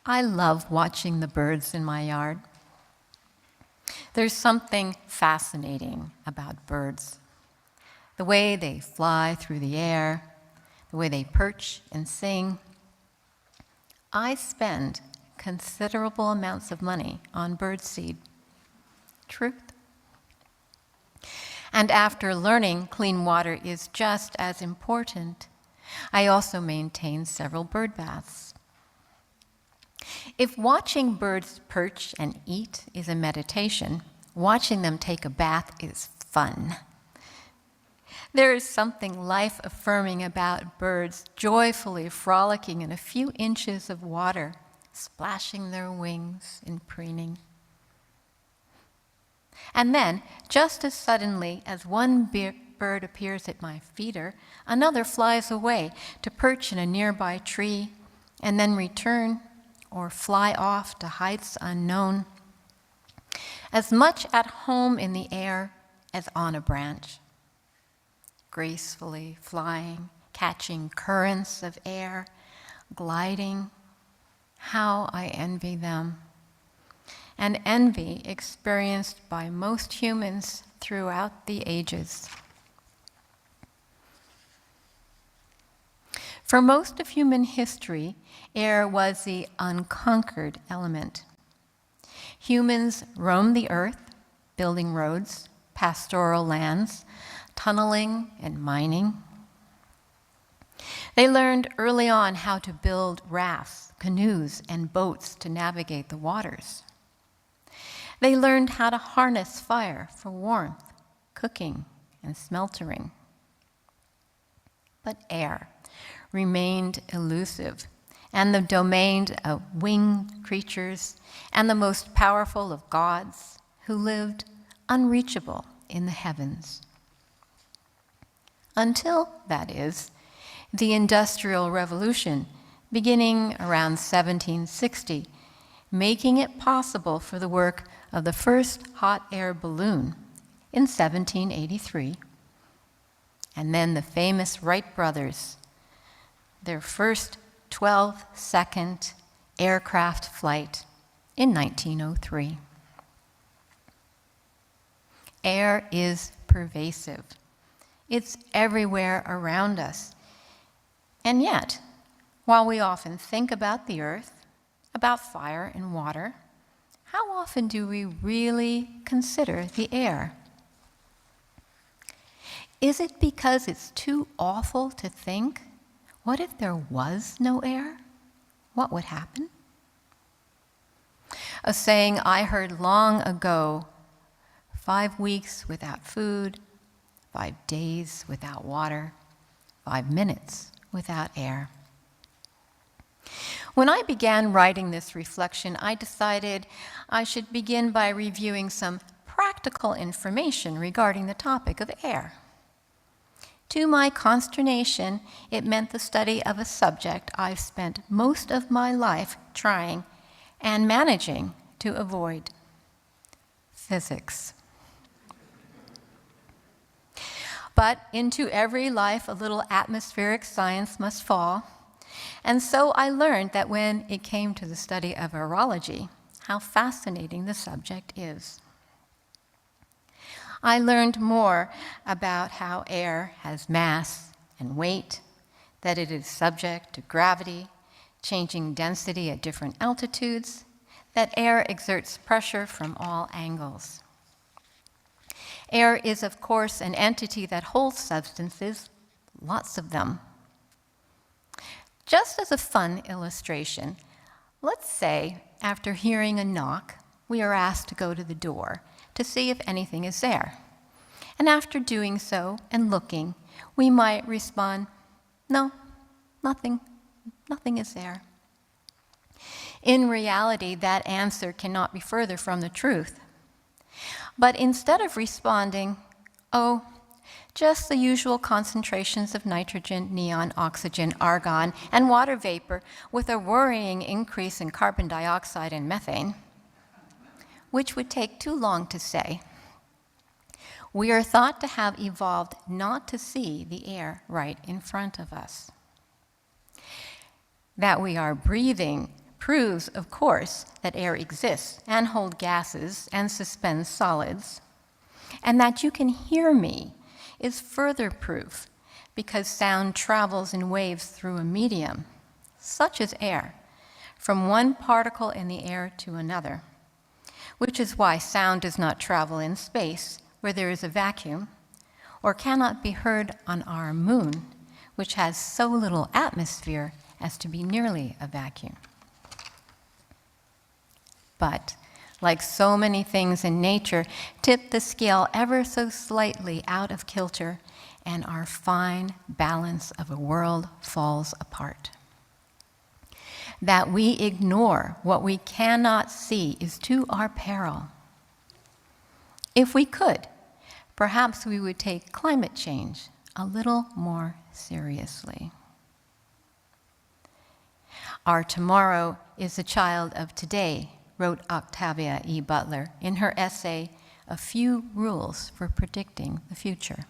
I love watching the birds in my yard. There's something fascinating about birds. The way they fly through the air, the way they perch and sing. I spend considerable amounts of money on birdseed. Truth. And after learning clean water is just as important, I also maintain several bird baths. If watching birds perch and eat is a meditation, watching them take a bath is fun. There is something life-affirming about birds joyfully frolicking in a few inches of water, splashing their wings and preening. And then, just as suddenly as one bird appears at my feeder, another flies away to perch in a nearby tree and then return or fly off to heights unknown, as much at home in the air as on a branch, gracefully flying, catching currents of air, gliding. How I envy them. An envy experienced by most humans throughout the ages. For most of human history, air was the unconquered element. Humans roamed the earth, building roads, pastoral lands, tunneling and mining. They learned early on how to build rafts, canoes, and boats to navigate the waters. They learned how to harness fire for warmth, cooking, and smeltering. But air remained elusive and the domain of winged creatures and the most powerful of gods who lived unreachable in the heavens. Until, that is, the Industrial Revolution, beginning around 1760, making it possible for the work of the first hot air balloon in 1783, and then the famous Wright brothers, their first 12-second aircraft flight in 1903. Air is pervasive. It's everywhere around us. And yet, while we often think about the earth, about fire and water, how often do we really consider the air? Is it because it's too awful to think, what if there was no air? What would happen? A saying I heard long ago, 5 weeks without food, 5 days without water, 5 minutes without air. When I began writing this reflection, I decided I should begin by reviewing some practical information regarding the topic of air. To my consternation, it meant the study of a subject I've spent most of my life trying and managing to avoid: physics. But into every life a little atmospheric science must fall. And so I learned that when it came to the study of aerology, how fascinating the subject is. I learned more about how air has mass and weight, that it is subject to gravity, changing density at different altitudes, that air exerts pressure from all angles. Air is, of course, an entity that holds substances, lots of them. Just as a fun illustration, let's say after hearing a knock, we are asked to go to the door to see if anything is there. And after doing so and looking, we might respond, no, nothing is there. In reality, that answer cannot be further from the truth. But instead of responding, oh, just the usual concentrations of nitrogen, neon, oxygen, argon, and water vapor with a worrying increase in carbon dioxide and methane, which would take too long to say, we are thought to have evolved not to see the air right in front of us. That we are breathing proves, of course, that air exists and holds gases and suspends solids. And that you can hear me is further proof, because sound travels in waves through a medium, such as air, from one particle in the air to another, which is why sound does not travel in space, where there is a vacuum, or cannot be heard on our moon, which has so little atmosphere as to be nearly a vacuum. But, like so many things in nature, tip the scale ever so slightly out of kilter, and our fine balance of a world falls apart. That we ignore what we cannot see is to our peril. If we could, perhaps we would take climate change a little more seriously. Our tomorrow is the child of today, wrote Octavia E. Butler in her essay, A Few Rules for Predicting the Future.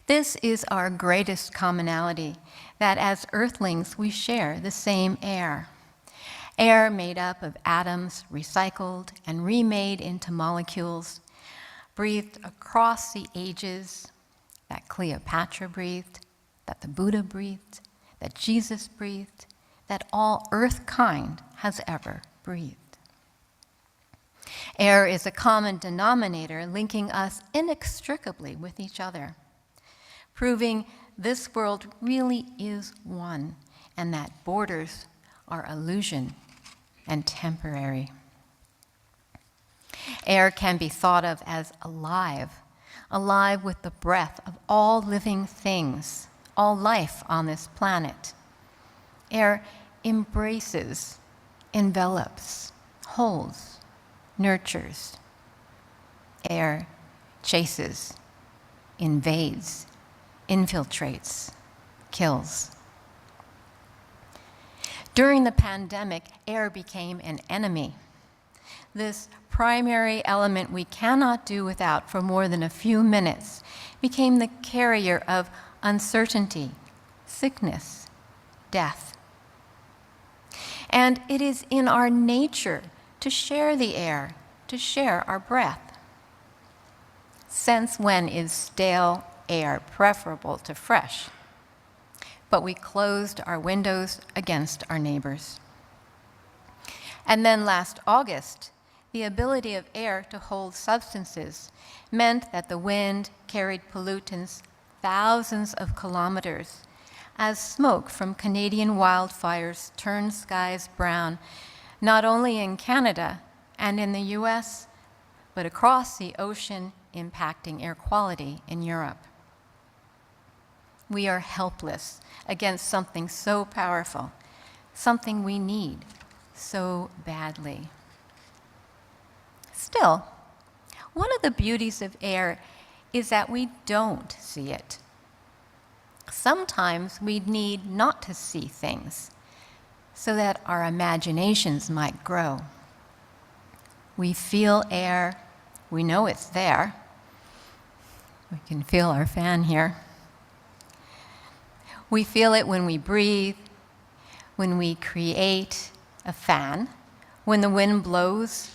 This is our greatest commonality, that as earthlings we share the same air. Air made up of atoms recycled and remade into molecules, breathed across the ages, that Cleopatra breathed, that the Buddha breathed, that Jesus breathed, that all earth kind has ever breathed. Air is a common denominator linking us inextricably with each other, proving this world really is one, and that borders are illusion and temporary. Air can be thought of as alive, alive with the breath of all living things, all life on this planet. Air embraces, envelops, holds, nurtures. Air chases, invades, infiltrates, kills. During the pandemic, air became an enemy. This primary element we cannot do without for more than a few minutes became the carrier of uncertainty, sickness, death. And it is in our nature to share the air, to share our breath. Since when is stale air preferable to fresh? But we closed our windows against our neighbors. And then last August, the ability of air to hold substances meant that the wind carried pollutants thousands of kilometers as smoke from Canadian wildfires turned skies brown, not only in Canada and in the US, but across the ocean, impacting air quality in Europe. We are helpless against something so powerful, something we need so badly. Still, one of the beauties of air is that we don't see it. Sometimes we need not to see things so that our imaginations might grow. We feel air, we know it's there. We can feel our fan here. We feel it when we breathe, when we create a fan, when the wind blows.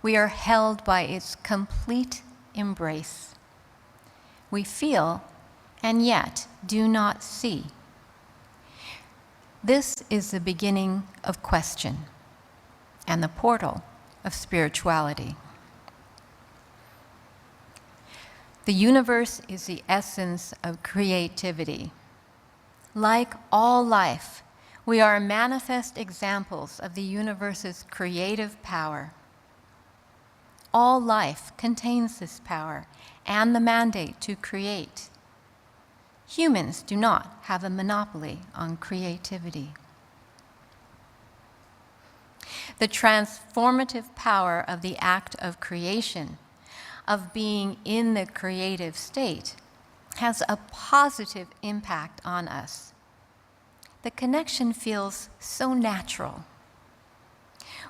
We are held by its complete embrace. We feel and yet do not see. This is the beginning of question and the portal of spirituality. The universe is the essence of creativity. Like all life, we are manifest examples of the universe's creative power. All life contains this power and the mandate to create. Humans do not have a monopoly on creativity. The transformative power of the act of creation, of being in the creative state, has a positive impact on us. The connection feels so natural.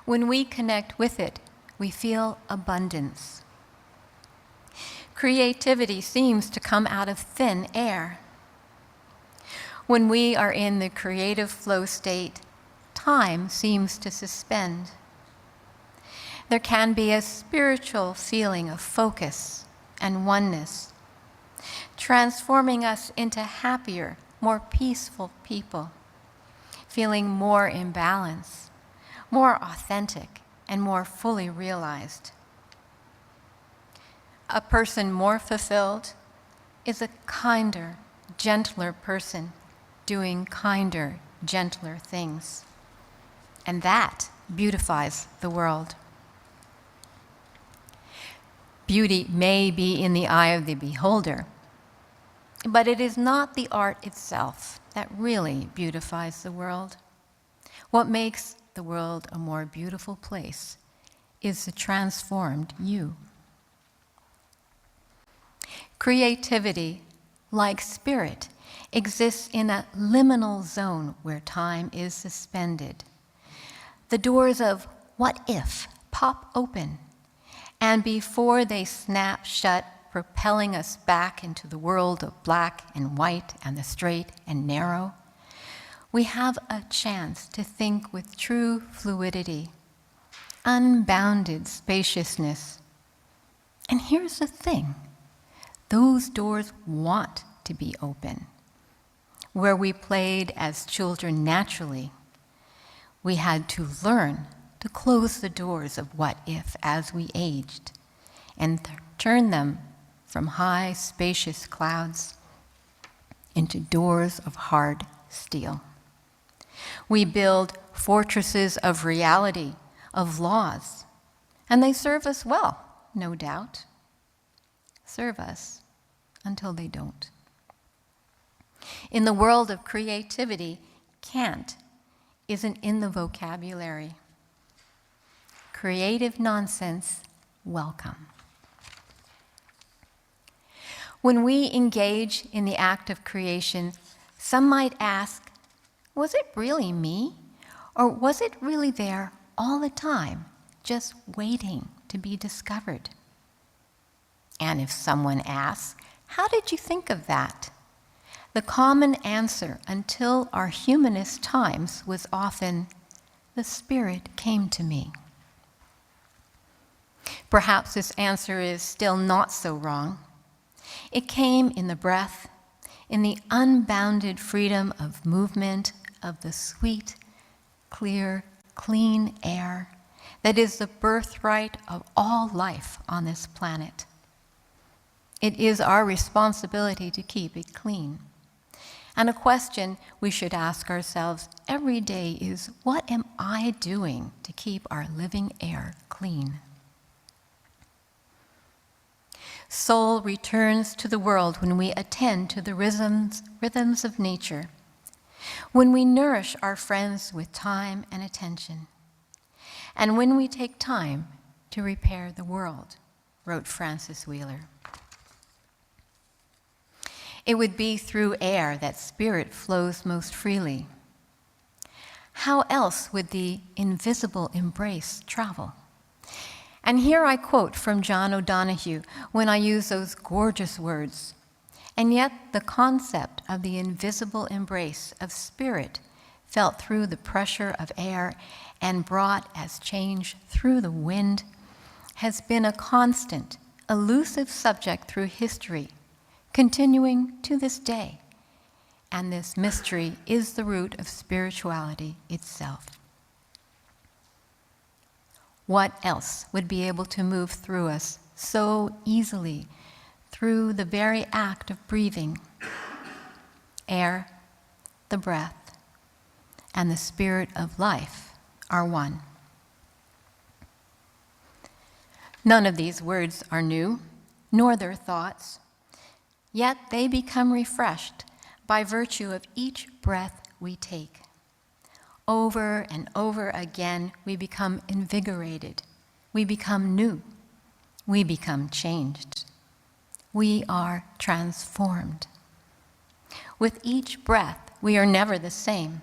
When we connect with it, we feel abundance. Creativity seems to come out of thin air. When we are in the creative flow state, time seems to suspend. There can be a spiritual feeling of focus and oneness, transforming us into happier, more peaceful people, feeling more in balance, more authentic, and more fully realized. A person more fulfilled is a kinder, gentler person doing kinder, gentler things. And that beautifies the world. Beauty may be in the eye of the beholder, but it is not the art itself that really beautifies the world. What makes the world a more beautiful place is the transformed you. Creativity, like spirit, exists in a liminal zone where time is suspended. The doors of what if pop open, and before they snap shut, propelling us back into the world of black and white and the straight and narrow, we have a chance to think with true fluidity, unbounded spaciousness. And here's the thing, those doors want to be open. Where we played as children naturally, we had to learn to close the doors of what if as we aged and turn them from high, spacious clouds into doors of hard steel. We build fortresses of reality, of laws, and they serve us well, no doubt. Serve us until they don't. In the world of creativity, can't isn't in the vocabulary. Creative nonsense, welcome. When we engage in the act of creation, some might ask, was it really me? Or was it really there all the time, just waiting to be discovered? And if someone asks, how did you think of that? The common answer until our humanist times was often, the Spirit came to me. Perhaps this answer is still not so wrong. It came in the breath, in the unbounded freedom of movement of the sweet, clear, clean air that is the birthright of all life on this planet. It is our responsibility to keep it clean. And a question we should ask ourselves every day is, what am I doing to keep our living air clean? Soul returns to the world when we attend to the rhythms of nature, when we nourish our friends with time and attention, and when we take time to repair the world, wrote Francis Wheeler. It would be through air that spirit flows most freely. How else would the invisible embrace travel? And here I quote from John O'Donohue when I use those gorgeous words. And yet the concept of the invisible embrace of spirit felt through the pressure of air and brought as change through the wind has been a constant, elusive subject through history, continuing to this day. And this mystery is the root of spirituality itself. What else would be able to move through us so easily through the very act of breathing? Air, the breath, and the spirit of life are one. None of these words are new, nor their thoughts, yet they become refreshed by virtue of each breath we take. Over and over again, we become invigorated. We become new. We become changed. We are transformed. With each breath, we are never the same.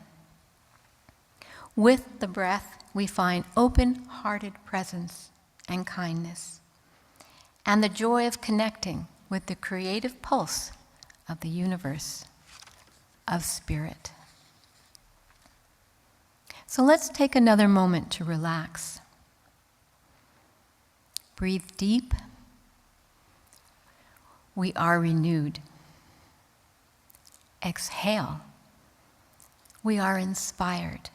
With the breath, we find open-hearted presence and kindness, and the joy of connecting with the creative pulse of the universe of spirit. So let's take another moment to relax. Breathe deep. We are renewed. Exhale. We are inspired.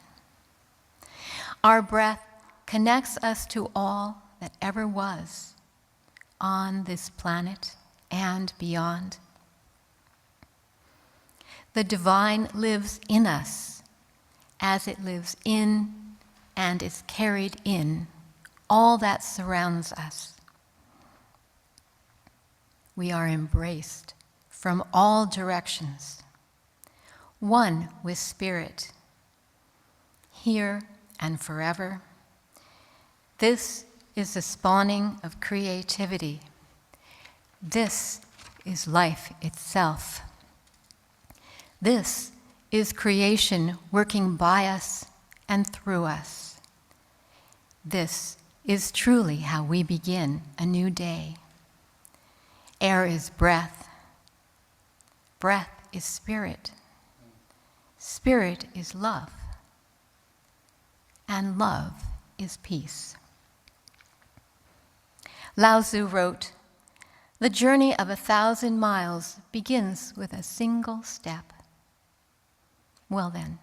Our breath connects us to all that ever was on this planet and beyond. The divine lives in us as it lives in and is carried in all that surrounds us. We are embraced from all directions, one with Spirit, here and forever. This is the spawning of creativity. This is life itself. This is creation working by us and through us. This is truly how we begin a new day. Air is breath. Breath is spirit. Spirit is love. And love is peace. Lao Tzu wrote, "The journey of 1,000 miles begins with a single step." Well then,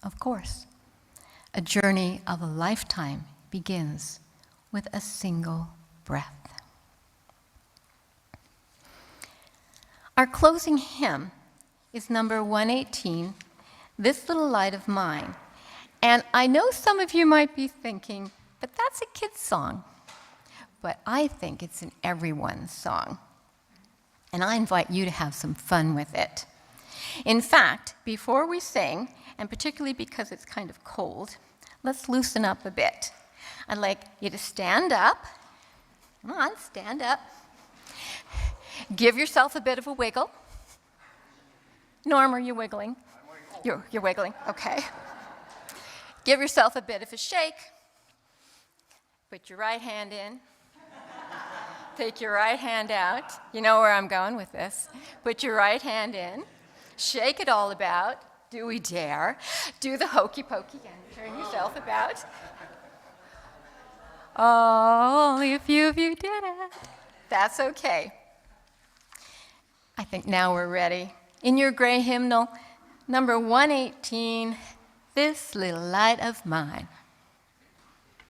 of course, a journey of a lifetime begins with a single breath. Our closing hymn is number 118, "This Little Light of Mine." And I know some of you might be thinking, but that's a kid's song. But I think it's an everyone's song. And I invite you to have some fun with it. In fact, before we sing, and particularly because it's kind of cold, let's loosen up a bit. I'd like you to stand up. Come on, stand up. Give yourself a bit of a wiggle. Norm, are you wiggling? You're wiggling, okay. Give yourself a bit of a shake. Put your right hand in. Take your right hand out. You know where I'm going with this. Put your right hand in. Shake it all about. Do we dare? Do the hokey pokey and turn yourself about. Oh, only a few of you did it. That's okay. I think now we're ready. In your gray hymnal, number 118, "This Little Light of Mine."